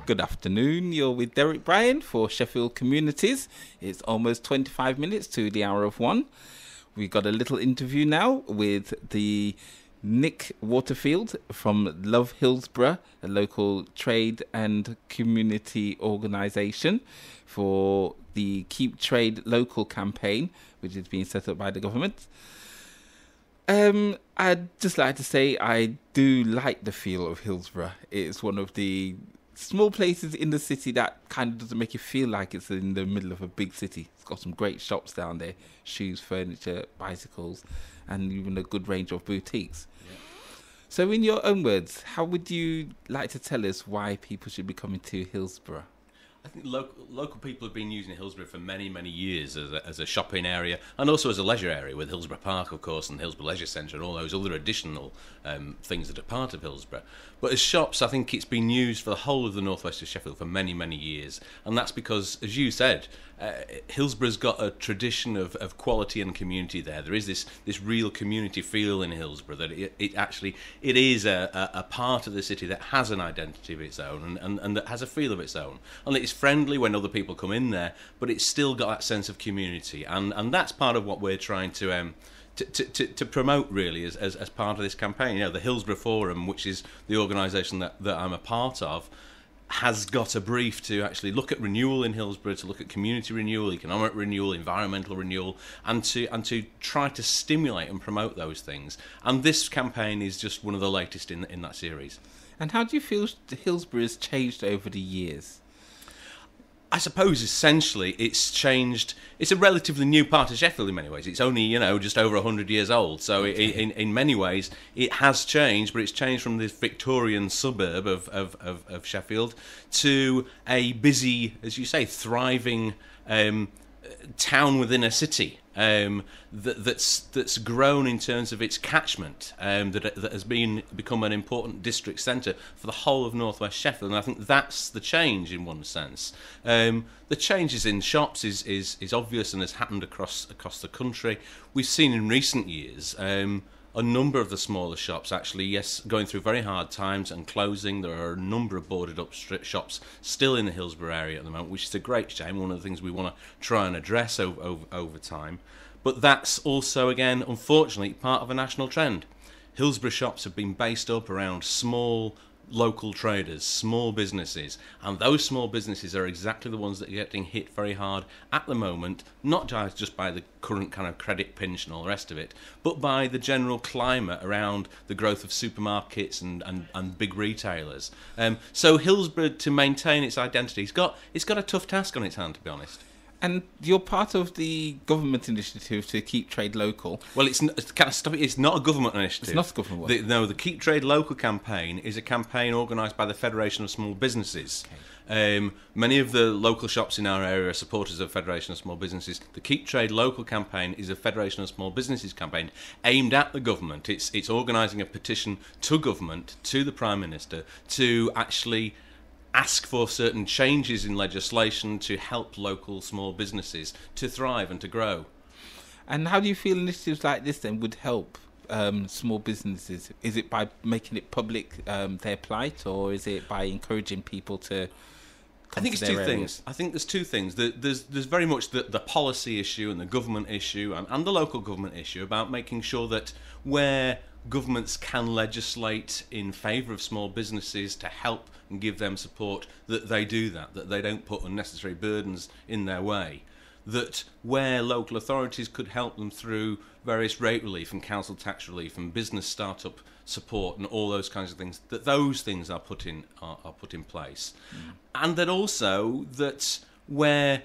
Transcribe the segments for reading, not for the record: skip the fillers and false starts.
Good afternoon. You're with Derek Bryan for Sheffield Communities. It's almost 25 minutes to the hour of 1. We got a little interview now with the Nick Waterfield from Love Hillsborough, a local trade and community organisation for the Keep Trade Local campaign, which is being set up by the government. I'd just like to say I do like the feel of Hillsborough. It's one of the small places in the city that kind of doesn't make you feel like it's in the middle of a big city. It's got some great shops down there, shoes, furniture, bicycles, and even a good range of boutiques. Yeah. So in your own words, how would you like to tell us why people should be coming to Hillsborough? I think local people have been using Hillsborough for many, many years as a shopping area and also as a leisure area with Hillsborough Park, of course, and Hillsborough Leisure Centre and all those other additional things that are part of Hillsborough. But as shops, I think it's been used for the whole of the northwest of Sheffield for many, many years. And that's because, as you said, Hillsborough's got a tradition of quality and community there. There is this real community feel in Hillsborough that it is a part of the city that has an identity of its own and that has a feel of its own. And it's friendly when other people come in there, but it's still got that sense of community. And that's part of what we're trying to promote really as part of this campaign. You know, the Hillsborough Forum, which is the organisation that I'm a part of, has got a brief to actually look at renewal in Hillsborough, to look at community renewal, economic renewal, environmental renewal, and to try to stimulate and promote those things. And this campaign is just one of the latest in that series. And how do you feel Hillsborough has changed over the years? I suppose essentially it's changed. It's a relatively new part of Sheffield in many ways. It's only, just over 100 years old. So in many ways it has changed, but it's changed from this Victorian suburb of Sheffield to a busy, as you say, thriving town within a city that's grown in terms of its catchment, that has become an important district centre for the whole of northwest Sheffield, and I think that's the change in one sense. The changes in shops is obvious and has happened across the country. We've seen in recent years a number of the smaller shops actually, yes, going through very hard times and closing. There are a number of boarded up shops still in the Hillsborough area at the moment, which is a great shame. One of the things we want to try and address over time. But that's also, again, unfortunately, part of a national trend. Hillsborough shops have been based up around small local traders, small businesses, and those small businesses are exactly the ones that are getting hit very hard at the moment, not just by the current kind of credit pinch and all the rest of it, but by the general climate around the growth of supermarkets and big retailers. So Hillsborough, to maintain its identity, it's got a tough task on its hand, to be honest. And you're part of the government initiative to keep trade local. Well, it's not a government initiative. It's not a government one. The Keep Trade Local campaign is a campaign organised by the Federation of Small Businesses. Okay. Many of the local shops in our area are supporters of Federation of Small Businesses. The Keep Trade Local campaign is a Federation of Small Businesses campaign aimed at the government. It's organising a petition to government, to the Prime Minister, to actually ask for certain changes in legislation to help local small businesses to thrive and to grow. And how do you feel initiatives like this then would help small businesses? Is it by making it public, their plight, or is it by encouraging people to come I think to it's their two areas? things. I think there's two things. There's very much the policy issue and the government issue and the local government issue about making sure that where governments can legislate in favour of small businesses to help and give them support, that they do that they don't put unnecessary burdens in their way, that where local authorities could help them through various rate relief and council tax relief and business start-up support and all those kinds of things, that those things are put in place. And that also that where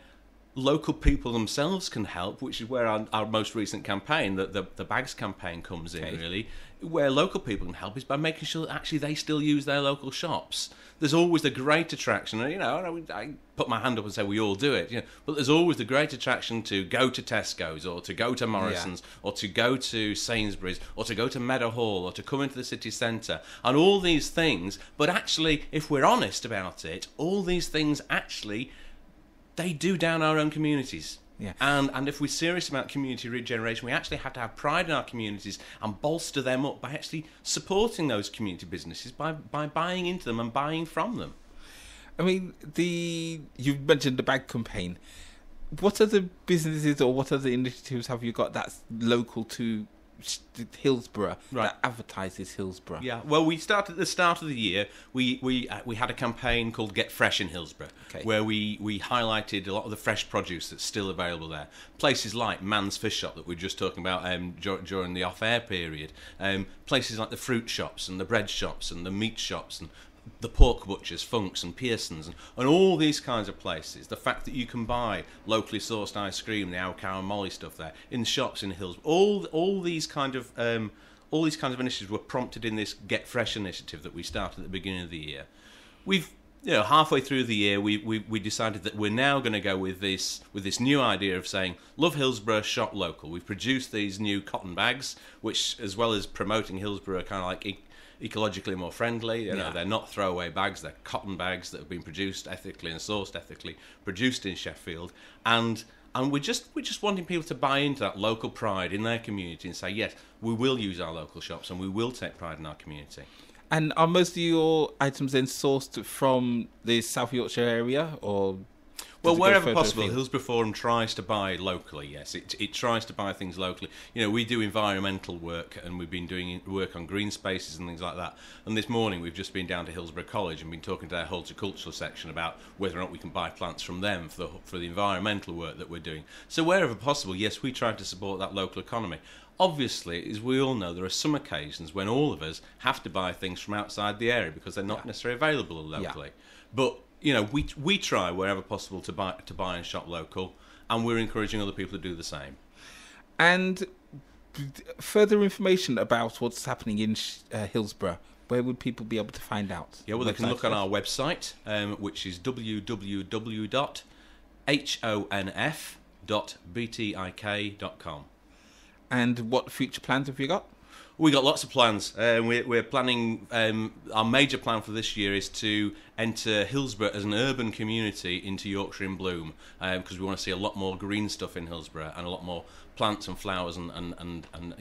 local people themselves can help, which is where our most recent campaign, the Bags campaign, comes in, really, where local people can help is by making sure that actually they still use their local shops. There's always the great attraction, I put my hand up and say we all do it, but there's always the great attraction to go to Tesco's or to go to Morrison's or to go to Sainsbury's or to go to Meadowhall or to come into the city centre and all these things. But actually, if we're honest about it, all these things actually, they do down our own communities. Yeah. And if we're serious about community regeneration, we actually have to have pride in our communities and bolster them up by actually supporting those community businesses by buying into them and buying from them. I mean, you've mentioned the bag campaign. What other businesses or what other initiatives have you got that's local to Hillsborough, that advertises Hillsborough? Yeah, well, we started at the start of the year. We had a campaign called Get Fresh in Hillsborough, where we highlighted a lot of the fresh produce that's still available there. Places like Man's Fish Shop that we were just talking about during the off-air period. Places like the fruit shops and the bread shops and the meat shops and the pork butchers, Funks and Pearson's, and all these kinds of places. The fact that you can buy locally sourced ice cream, the Our Cow and Molly stuff there in the shops in Hills, all these kind of initiatives were prompted in this Get Fresh initiative that we started at the beginning of the year. We've halfway through the year, we decided that we're now going to go with this new idea of saying, love Hillsborough, shop local. We've produced these new cotton bags, which, as well as promoting Hillsborough, kind of like ecologically more friendly. They're not throwaway bags, they're cotton bags that have been produced ethically and sourced ethically, produced in Sheffield, and we're just wanting people to buy into that local pride in their community and say, yes, we will use our local shops and we will take pride in our community. And are most of your items then sourced from the South Yorkshire area, or? Well, wherever possible, Hillsborough Forum tries to buy locally, yes. It tries to buy things locally. We do environmental work, and we've been doing work on green spaces and things like that. And this morning, we've just been down to Hillsborough College and been talking to their horticultural section about whether or not we can buy plants from them for the environmental work that we're doing. So wherever possible, yes, we try to support that local economy. Obviously, as we all know, there are some occasions when all of us have to buy things from outside the area because they're not necessarily available locally. But we try wherever possible to buy and shop local, and we're encouraging other people to do the same. And further information about what's happening in Hillsborough, where would people be able to find out? Yeah, well, they can look on our website, which is www.honf.btik.com. And what future plans have you got? We got lots of plans. We're planning. Our major plan for this year is to enter Hillsborough as an urban community into Yorkshire in bloom, because we want to see a lot more green stuff in Hillsborough and a lot more plants and flowers and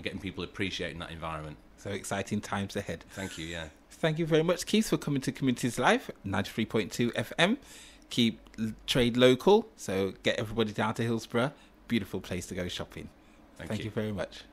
getting people appreciating that environment. So exciting times ahead. Thank you. Yeah. Thank you very much, Keith, for coming to Communities Live 93.2 FM. Keep trade local. So get everybody down to Hillsborough. Beautiful place to go shopping. Thank you very much.